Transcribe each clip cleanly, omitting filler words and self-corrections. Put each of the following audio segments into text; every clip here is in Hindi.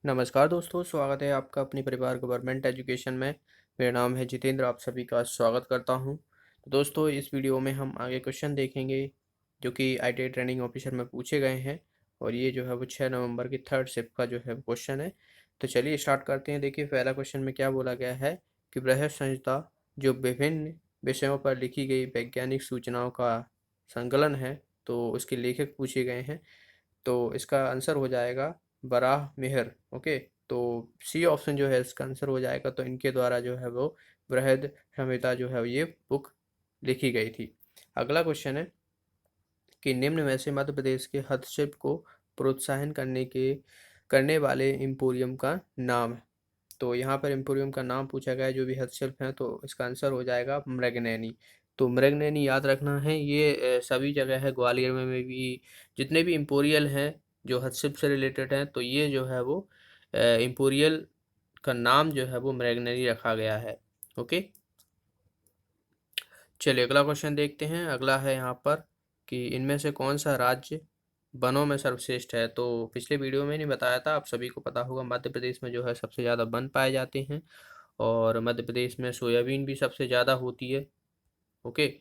नमस्कार दोस्तों, स्वागत है आपका अपने परिवार गवर्नमेंट एजुकेशन में। मेरा नाम है जितेंद्र, आप सभी का स्वागत करता हूं। तो दोस्तों, इस वीडियो में हम आगे क्वेश्चन देखेंगे जो कि आईटीआई ट्रेनिंग ऑफिसर में पूछे गए हैं। और ये जो है वो 6 नवंबर की थर्ड शिफ्ट का जो है क्वेश्चन है। तो चलिए स्टार्ट करते हैं। देखिए, पहला क्वेश्चन में क्या बोला गया है कि बृहद संहिता जो विभिन्न विषयों पर लिखी गई वैज्ञानिक सूचनाओं का संकलन है, तो उसके लेखक पूछे गए हैं। तो इसका आंसर हो जाएगा बराह मेहर। ओके, तो सी ऑप्शन जो है इसका आंसर हो जाएगा। तो इनके द्वारा जो है वो बृहद संहिता जो है ये बुक लिखी गई थी। अगला क्वेश्चन है कि निम्न में से मध्य प्रदेश के हस्तशिल्प को प्रोत्साहन करने वाले एम्पोरियम का नाम है। तो यहाँ पर एम्पोरियम का नाम पूछा गया है जो भी हस्तशिल्प है, तो इसका आंसर हो जाएगा मृगनयनी। तो मृगनयनी याद रखना है, ये सभी जगह है। ग्वालियर में भी जितने भी एम्पोरियल हैं जो हस्तशिल्प से रिलेटेड हैं, तो ये जो है वो एम्पोरियल का नाम जो है वो मृगनयनी रखा गया है। ओके, चलिए अगला क्वेश्चन देखते हैं। अगला है यहाँ पर कि इनमें से कौन सा राज्य वनों में सर्वश्रेष्ठ है। तो पिछले वीडियो में नहीं बताया था, आप सभी को पता होगा मध्य प्रदेश में जो है सबसे ज़्यादा वन पाए जाते हैं। और मध्य प्रदेश में सोयाबीन भी सबसे ज़्यादा होती है। ओके,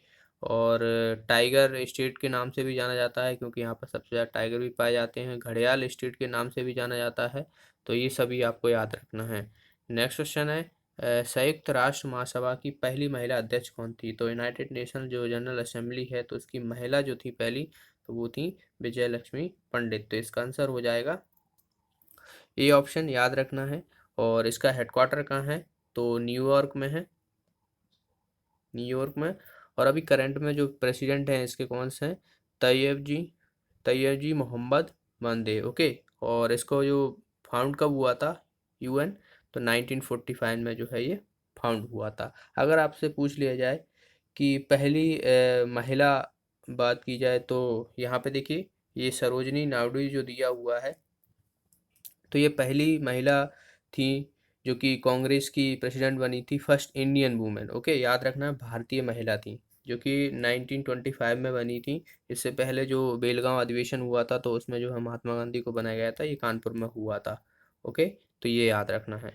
और टाइगर स्टेट के नाम से भी जाना जाता है क्योंकि यहाँ पर सबसे ज़्यादा टाइगर भी पाए जाते हैं। घड़ियाल स्टेट के नाम से भी जाना जाता है। तो ये सभी आपको याद रखना है। नेक्स्ट क्वेश्चन है संयुक्त राष्ट्र महासभा की पहली महिला अध्यक्ष कौन थी। तो यूनाइटेड नेशन जो जनरल असेंबली है, तो उसकी महिला जो थी पहली, तो वो थी विजय लक्ष्मी पंडित। तो इसका आंसर हो जाएगा ये ऑप्शन, याद रखना है। और इसका हेडक्वार्टर कहाँ है, तो न्यूयॉर्क में है, न्यूयॉर्क में। और अभी करंट में जो प्रेसिडेंट हैं इसके कौन से हैं, तैयब जी मोहम्मद मंदे। ओके, और इसको जो फाउंड कब हुआ था यूएन, तो 1945 में जो है ये फाउंड हुआ था। अगर आपसे पूछ लिया जाए कि पहली महिला बात की जाए, तो यहाँ पे देखिए ये सरोजनी नायडू जो दिया हुआ है, तो ये पहली महिला थी जो कि कांग्रेस की प्रेसिडेंट बनी थी, फर्स्ट इंडियन वुमेन। ओके, याद रखना भारतीय महिला थी जो कि 1925 में बनी थी। इससे पहले जो बेलगांव अधिवेशन हुआ था, तो उसमें जो है महात्मा गांधी को बनाया गया था, ये कानपुर में हुआ था। ओके, तो ये याद रखना है।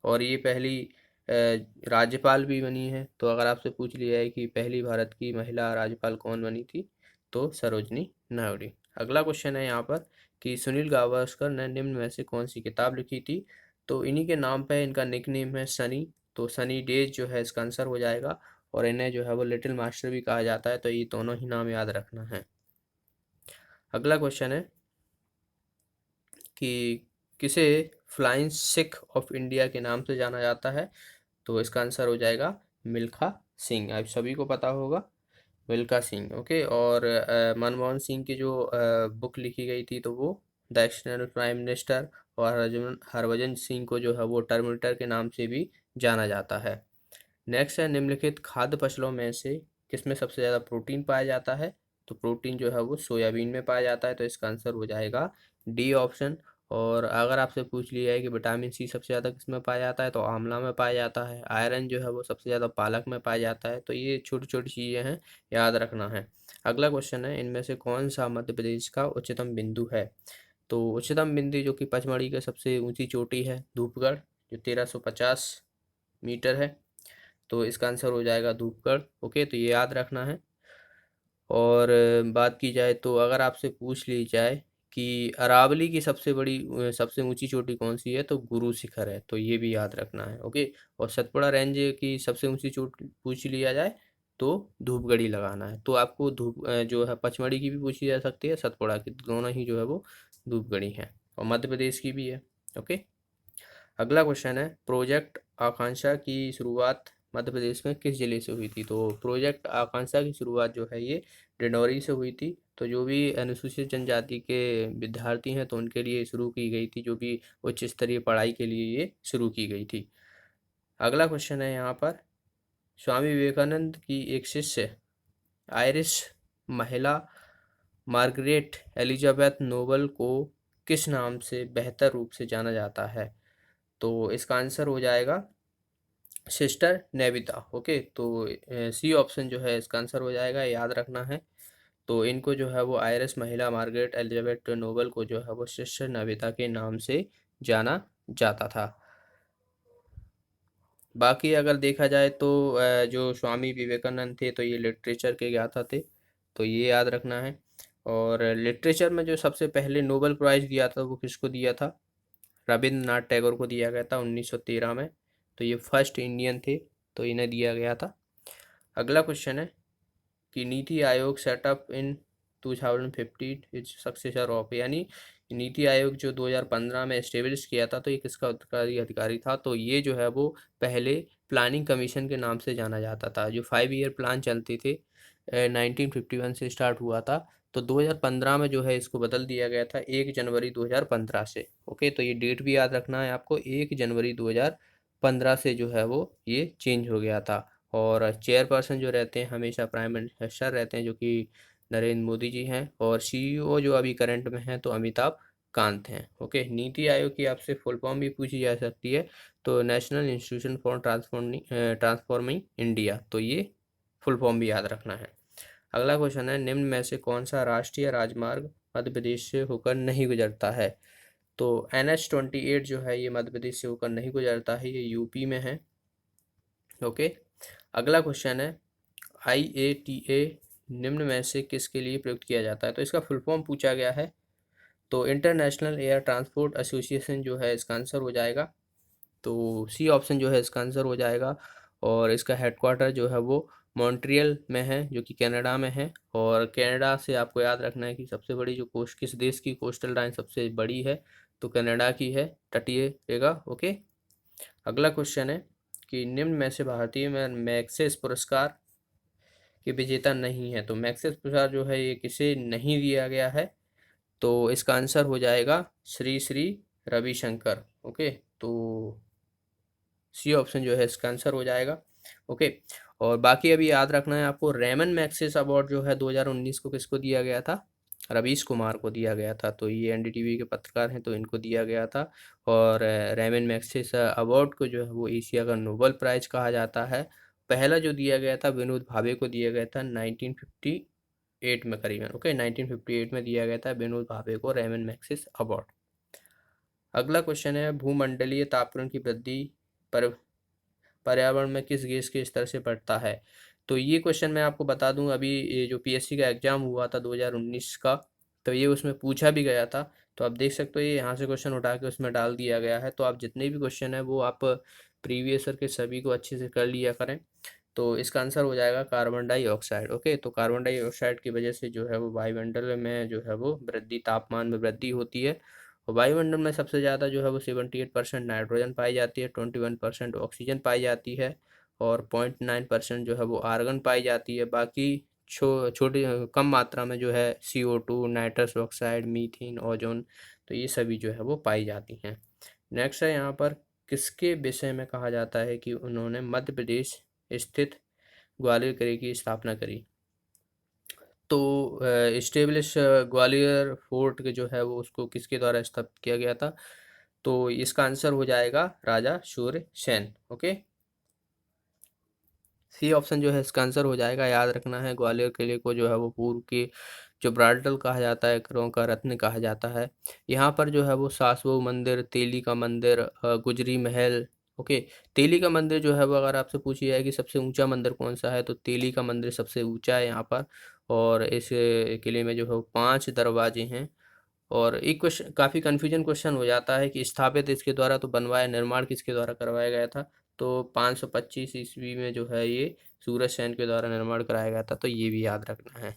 और ये पहली राज्यपाल भी बनी है। तो अगर आपसे पूछ लिया है कि पहली भारत की महिला राज्यपाल कौन बनी थी, तो सरोजनी नायडू। अगला क्वेश्चन है यहाँ पर कि सुनील गावस्कर ने निम्न में से कौन सी किताब लिखी थी। तो इन्हीं के नाम पे इनका निकनेम है सनी। तो सनी डेज जो है इसका आंसर हो जाएगा। और इन्हें जो है वो लिटिल मास्टर भी कहा जाता है। तो ये दोनों ही नाम याद रखना है। अगला क्वेश्चन है कि किसे फ्लाइंग सिख ऑफ इंडिया के नाम से जाना जाता है। तो इसका आंसर हो जाएगा मिल्खा सिंह। आप सभी को पता होगा मिल्खा सिंह। ओके, और मनमोहन सिंह की जो बुक लिखी गई थी, तो वो द एक्सटर्नल प्राइम मिनिस्टर। और हरभजन सिंह को जो है वो टर्मिनेटर के नाम से भी जाना जाता है। नेक्स्ट है निम्नलिखित खाद्य फसलों में से किसमें सबसे ज़्यादा प्रोटीन पाया जाता है। तो प्रोटीन जो है वो सोयाबीन में पाया जाता है। तो इसका आंसर हो जाएगा डी ऑप्शन। और अगर आपसे पूछ लिया है कि विटामिन सी सबसे ज़्यादा किसमें पाया जाता है, तो आंवला में पाया जाता है। आयरन जो है वो सबसे ज़्यादा पालक में पाया जाता है। तो ये छोटी छोटी चीज़ें हैं, याद रखना है। अगला क्वेश्चन है इनमें से कौन सा मध्य प्रदेश का उच्चतम बिंदु है। तो उच्चतम बिंदु जो कि पचमढ़ी की सबसे ऊंची चोटी है, धूपगढ़, जो 1350 मीटर है। तो इसका आंसर हो जाएगा धूपगढ़। ओके, तो ये याद रखना है। और बात की जाए तो अगर आपसे पूछ ली जाए कि अरावली की सबसे ऊंची चोटी कौन सी है, तो गुरु शिखर है। तो ये भी याद रखना है। ओके, और सतपुड़ा रेंज की सबसे ऊंची चोटी पूछ लिया जाए, तो धूपगढ़ी लगाना है। तो आपको जो है पचमढ़ी की भी पूछी जा सकती है, सतपुड़ा की, दोनों ही जो है वो धूपगढ़ी है। और मध्य प्रदेश की भी है। ओके, अगला क्वेश्चन है प्रोजेक्ट आकांक्षा की शुरुआत मध्य प्रदेश में किस जिले से हुई थी। तो प्रोजेक्ट आकांक्षा की शुरुआत जो है ये डिंडौरी से हुई थी। तो जो भी अनुसूचित जनजाति के विद्यार्थी हैं, तो उनके लिए शुरू की गई थी, जो भी उच्च स्तरीय पढ़ाई के लिए ये शुरू की गई थी। अगला क्वेश्चन है यहाँ पर स्वामी विवेकानंद की एक शिष्य आयरिश महिला मार्गरेट एलिजाबेथ नोबल को किस नाम से बेहतर रूप से जाना जाता है। तो इसका आंसर हो जाएगा सिस्टर नेविता। ओके, तो सी ऑप्शन जो है इसका आंसर हो जाएगा, याद रखना है। तो इनको जो है वो आयरिश महिला मार्गरेट एलिजाबेथ नोबल को जो है वो सिस्टर नविता के नाम से जाना जाता था। बाकी अगर देखा जाए तो जो स्वामी विवेकानंद थे तो ये लिटरेचर के ज्ञाता थे, तो ये याद रखना है। और लिटरेचर में जो सबसे पहले नोबेल प्राइज़ दिया था वो किसको दिया था? रविंद्रनाथ टैगोर को दिया गया था 1913 में। तो ये फर्स्ट इंडियन थे, तो इन्हें दिया गया था। अगला क्वेश्चन है कि NITI Aayog setup in 2015 is successor of, यानी नीति आयोग जो 2015 में एस्टेब्लिश किया था तो ये किसका उत्तराधिकारी अधिकारी था? तो ये जो है वो पहले प्लानिंग कमीशन के नाम से जाना जाता था। जो 5 ईयर प्लान चलते थे 1951 से स्टार्ट हुआ था, तो 2015 में जो है इसको बदल दिया गया था 1 जनवरी 2015 से। ओके, तो ये डेट भी याद रखना है आपको, 1 जनवरी 2015 से जो है वो ये चेंज हो गया था। और चेयरपर्सन जो रहते हैं हमेशा प्राइम मिनिस्टर रहते हैं, जो कि नरेंद्र मोदी जी हैं। और सीईओ जो अभी करंट में हैं तो अमिताभ कांत हैं। ओके, नीति आयोग की आपसे फुल फॉर्म भी पूछी जा सकती है, तो national institution for transforming India, तो ये फुल फॉर्म भी याद रखना है। अगला क्वेश्चन है निम्न में से कौन सा राष्ट्रीय राजमार्ग मध्य प्रदेश से होकर नहीं गुजरता है? तो NH-28 जो है ये मध्य प्रदेश से होकर नहीं गुजरता है, ये यूपी में है। ओके, अगला क्वेश्चन है IATA निम्न में से किसके लिए प्रयुक्त किया जाता है? तो इसका फुल फॉर्म पूछा गया है, तो इंटरनेशनल एयर ट्रांसपोर्ट एसोसिएशन जो है इसका आंसर हो जाएगा। तो सी ऑप्शन जो है इसका आंसर हो जाएगा। और इसका हेडक्वार्टर जो है वो मॉन्ट्रियल में है, जो कि कनाडा में है। और कनाडा से आपको याद रखना है कि सबसे बड़ी जो कोस्ट, किस देश की कोस्टल लाइन सबसे बड़ी है? तो कनाडा की है, तटीय रेखा। ओके, अगला क्वेश्चन है कि निम्न में से भारतीय में मैग्सेस पुरस्कार के विजेता नहीं है। तो मैग्सेस पुरस्कार जो है ये किसे नहीं दिया गया है? तो इसका आंसर हो जाएगा श्री श्री रविशंकर। ओके, तो सी ऑप्शन जो है इसका आंसर हो जाएगा। ओके, और बाकी अभी याद रखना है आपको, रेमन मैग्सेस अवार्ड जो है 2019 को किसको दिया गया था? रवीश कुमार को दिया गया था। तो ये एनडीटीवी के पत्रकार हैं, तो इनको दिया गया था। और रेमन मैग्सेस अवार्ड को जो है वो एशिया का नोबेल प्राइज कहा जाता है। पहला जो दिया गया था विनोद भावे को दिया गया था 1958 में करीबन। ओके, 1958 में दिया गया था विनोद भावे को रेमन मैग्सेस अवार्ड। अगला क्वेश्चन है भूमंडलीय तापक्रम की वृद्धि पर पर्यावरण में किस गैस के स्तर से बढ़ता है? तो ये क्वेश्चन मैं आपको बता दूं, अभी ये जो पीएससी का एग्जाम हुआ था 2019 का, तो ये उसमें पूछा भी गया था। तो आप देख सकते हो ये यहाँ से क्वेश्चन उठा के उसमें डाल दिया गया है। तो आप जितने भी क्वेश्चन है वो आप प्रीवियस ईयर के सभी को अच्छे से कर लिया करें। तो इसका आंसर हो जाएगा कार्बन डाइऑक्साइड। ओके, तो कार्बन डाइऑक्साइड की वजह से जो है वो वायुमंडल में जो है वो वृद्धि, तापमान में वृद्धि होती है। और वायुमंडल में सबसे ज़्यादा जो है वो 78% नाइट्रोजन पाई जाती है, 21% ऑक्सीजन पाई जाती है, और 0.9% जो है वो आर्गन पाई जाती है। बाकी छोटी कम मात्रा में जो है CO2, nitrous oxide, methane, ozone, तो ये सभी जो है वो पाई जाती हैं। नेक्स्ट है यहाँ पर किसके विषय में कहा जाता है कि उन्होंने मध्य प्रदेश स्थित ग्वालियर किले की स्थापना करी? तो इस्टेब्लिश ग्वालियर फोर्ट के जो है वो उसको किसके द्वारा स्थापित किया गया था? तो इसका आंसर हो जाएगा राजा Surya Sen. Okay, C option जो है इसका आंसर हो जाएगा। याद रखना है ग्वालियर किले को जो है वो पूर्व के जो ब्राडल कहा जाता है, करों का रत्न कहा जाता है। यहाँ पर जो है वो सासबहू मंदिर, तेली का मंदिर, गुजरी महल। ओके, तेली का मंदिर जो है वो अगर आपसे पूछी जाए कि सबसे ऊंचा मंदिर कौन सा है, तो तेली का मंदिर सबसे ऊंचा है यहाँ पर। और इस किले में जो है वो 5 दरवाजे हैं। और एक क्वेश्चन, काफ़ी कन्फ्यूजन क्वेश्चन हो जाता है कि स्थापित इसके द्वारा तो बनवाया, निर्माण किसके द्वारा करवाया गया था? तो 525 ईस्वी में जो है ये सूरज सेन के द्वारा निर्माण कराया गया था, तो ये भी याद रखना है।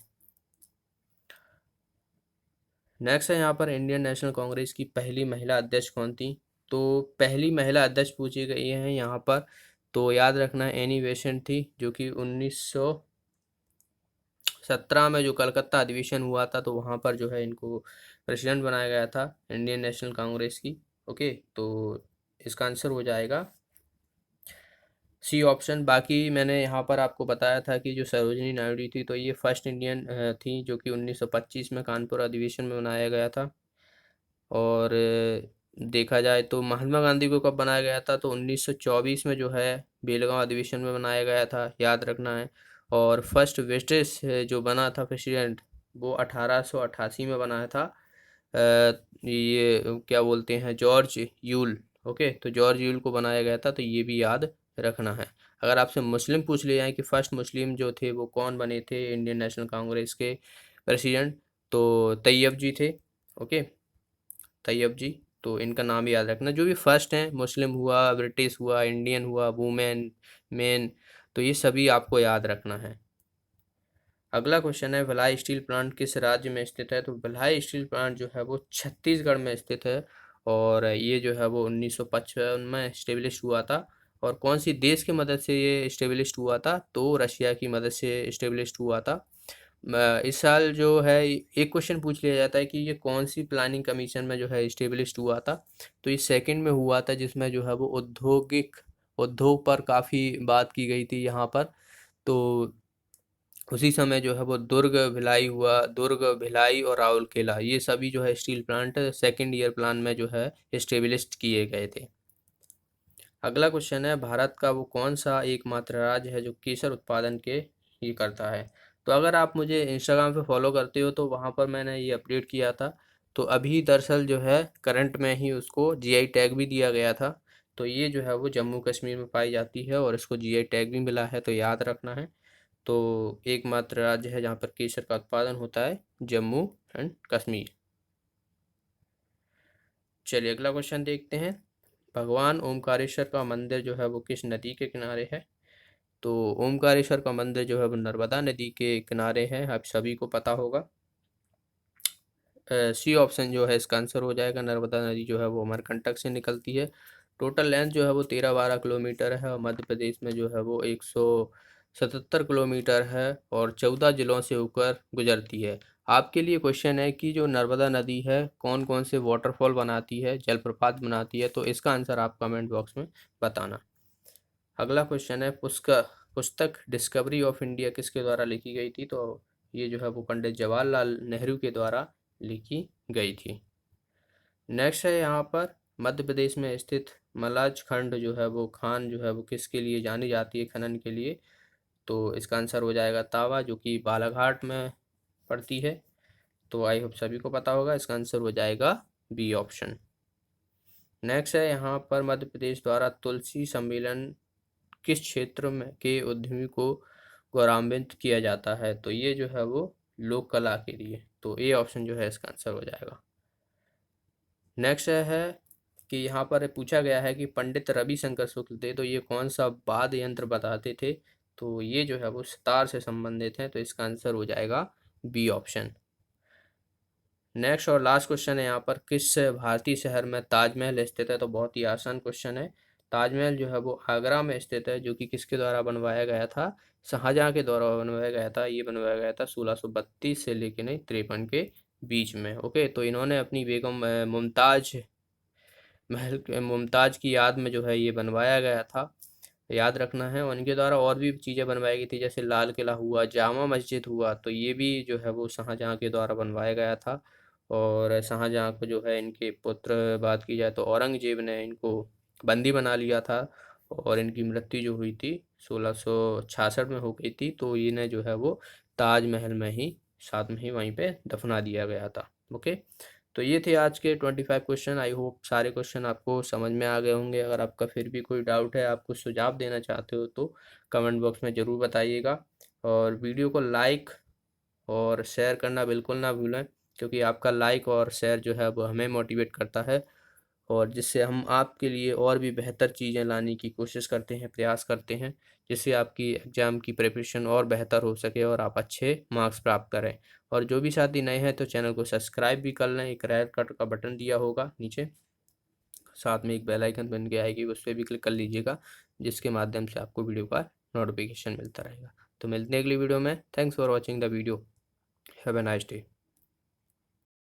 नेक्स्ट है यहाँ पर इंडियन नेशनल कांग्रेस की पहली महिला अध्यक्ष कौन थी? तो पहली महिला अध्यक्ष पूछी गई है यहाँ पर, तो याद रखना है एनी बेसेंट थी, जो कि 1917 में जो कलकत्ता अधिवेशन हुआ था तो वहाँ पर जो है इनको प्रेसिडेंट बनाया गया था इंडियन नेशनल कांग्रेस की। ओके, तो इसका आंसर हो जाएगा सी ऑप्शन। बाकी मैंने यहाँ पर आपको बताया था कि जो सरोजिनी नायडू थी तो ये फर्स्ट इंडियन थी, जो कि 1925 में कानपुर अधिवेशन में बनाया गया था। और देखा जाए तो महात्मा गांधी को कब बनाया गया था? तो 1924 में जो है बेलगांव अधिवेशन में बनाया गया था, याद रखना है। और फर्स्ट वेस्टेज जो बना था प्रेसिडेंट, वो 1888 में बनाया था, ये क्या बोलते हैं, जॉर्ज यूल। ओके, तो जॉर्ज यूल को बनाया गया था, तो ये भी याद रखना है। अगर आपसे मुस्लिम पूछ लिया जाए कि फर्स्ट मुस्लिम जो थे वो कौन बने थे इंडियन नेशनल कांग्रेस के प्रेसिडेंट, तो तैयब जी थे। ओके, तैयब जी। तो इनका नाम याद रखना, जो भी फर्स्ट हैं, मुस्लिम हुआ, ब्रिटिश हुआ, इंडियन हुआ, वुमेन, मेन, तो ये सभी आपको याद रखना है। अगला क्वेश्चन है, भिलाई स्टील प्लांट किस राज्य में स्थित है? तो भिलाई स्टील प्लांट जो है वो छत्तीसगढ़ में स्थित है, और ये जो है वो 1955 में स्टेब्लिश हुआ था। और कौन सी देश की मदद से ये स्टेब्लिश हुआ था? तो रशिया की मदद से स्टेब्लिश हुआ था। इस साल जो है एक क्वेश्चन पूछ लिया जाता है कि ये कौन सी प्लानिंग कमीशन में जो है स्टेब्लिश हुआ था? तो ये सेकंड में हुआ था, जिसमें जो है वो उद्योग पर काफ़ी बात की गई थी यहाँ पर। तो उसी समय जो है वो दुर्ग भिलाई और राउरकेला, ये सभी जो है steel plant second year plan में जो है स्टेब्लिश किए गए थे। अगला क्वेश्चन है, भारत का वो कौन सा एकमात्र राज्य है जो केसर उत्पादन के ये करता है? तो अगर आप मुझे इंस्टाग्राम पे फॉलो करते हो तो वहाँ पर मैंने ये अपडेट किया था। तो अभी दरअसल जो है करंट में ही उसको जीआई टैग भी दिया गया था। तो ये जो है वो जम्मू कश्मीर में पाई जाती है और इसको जीआई टैग भी मिला है, तो याद रखना है। तो एकमात्र राज्य है जहाँ पर केसर का उत्पादन होता है, जम्मू एंड कश्मीर। चलिए अगला क्वेश्चन देखते हैं, भगवान ओमकारेश्वर का मंदिर जो है वो किस नदी के किनारे है? तो ओमकारेश्वर का मंदिर जो है वो नर्मदा नदी के किनारे है, आप सभी को पता होगा। सी ऑप्शन जो है इसका आंसर हो जाएगा। नर्मदा नदी जो है वो अमरकंटक से निकलती है। टोटल लेंथ जो है वो 13-12 किलोमीटर है, और मध्य प्रदेश में जो है वो 177 किलोमीटर है, और 14 जिलों से होकर गुजरती है। आपके लिए क्वेश्चन है कि जो नर्मदा नदी है कौन कौन से वाटरफॉल बनाती है, जलप्रपात बनाती है, तो इसका आंसर आप कमेंट बॉक्स में बताना। अगला क्वेश्चन है, पुस्तक डिस्कवरी ऑफ इंडिया किसके द्वारा लिखी गई थी? तो ये जो है वो पंडित जवाहरलाल नेहरू के द्वारा लिखी गई थी। नेक्स्ट है यहाँ पर, मध्य प्रदेश में स्थित मलाज खंड जो है वो खान जो है वो किसके लिए जानी जाती है, खनन के लिए? तो इसका आंसर हो जाएगा तावा, जो कि बालाघाट में पड़ती है। तो आई होप सभी को पता होगा, इसका आंसर हो जाएगा बी ऑप्शन। नेक्स्ट है यहाँ पर, मध्य प्रदेश द्वारा तुलसी सम्मेलन किस क्षेत्र में के उद्यमी को गौरवान्वित किया जाता है? तो ये जो है वो लोक कला के लिए, तो ए ऑप्शन जो है इसका आंसर हो जाएगा। नेक्स्ट है कि यहाँ पर पूछा गया है कि पंडित रविशंकर शुक्ल थे, तो ये कौन सा वाद्य यंत्र बताते थे? तो ये जो है वो सितार से संबंधित है, तो इसका आंसर हो जाएगा बी ऑप्शन। नेक्स्ट और लास्ट क्वेश्चन है यहाँ पर, किस भारतीय शहर में ताजमहल स्थित है? तो बहुत ही आसान क्वेश्चन है। ताजमहल जो है वो आगरा में स्थित है, जो कि किसके द्वारा बनवाया गया था? शाहजहाँ के द्वारा बनवाया गया था। ये बनवाया गया था 1632 से लेकर नहीं 53 के बीच में। ओके, तो इन्होंने अपनी बेगम मुमताज की याद में जो है ये बनवाया गया था, याद रखना है। उनके द्वारा और भी चीज़ें बनवाई गई थी, जैसे लाल किला हुआ, जामा मस्जिद हुआ, तो ये भी जो है वो शाहजहाँ के द्वारा बनवाया गया था। और शाहजहाँ को जो है इनके पुत्र, बात की जाए तो औरंगजेब ने इनको बंदी बना लिया था, और इनकी मृत्यु जो हुई थी 1666 में हो गई थी। तो इन्हें जो है वो ताजमहल में ही साथ में ही वहीं पे दफना दिया गया था। ओके, तो ये थे आज के 25 क्वेश्चन। आई होप सारे क्वेश्चन आपको समझ में आ गए होंगे। अगर आपका फिर भी कोई डाउट है, आप कुछ सुझाव देना चाहते हो, तो कमेंट बॉक्स में ज़रूर बताइएगा। और वीडियो को लाइक और शेयर करना बिल्कुल ना भूलें, क्योंकि आपका लाइक और शेयर जो है वो हमें मोटिवेट करता है, और जिससे हम आपके लिए और भी बेहतर चीज़ें लाने की कोशिश करते हैं, प्रयास करते हैं, जिससे आपकी एग्ज़ाम की प्रिपरेशन और बेहतर हो सके और आप अच्छे मार्क्स प्राप्त करें। और जो भी साथी नए हैं तो चैनल को सब्सक्राइब भी कर लें, एक रेड कट का बटन दिया होगा नीचे, साथ में एक बेल आइकन बन के आएगी, उस पर भी क्लिक कर लीजिएगा, जिसके माध्यम से आपको वीडियो का नोटिफिकेशन मिलता रहेगा। तो मिलते हैं अगली वीडियो में। Thanks for watching the video. Have a nice day.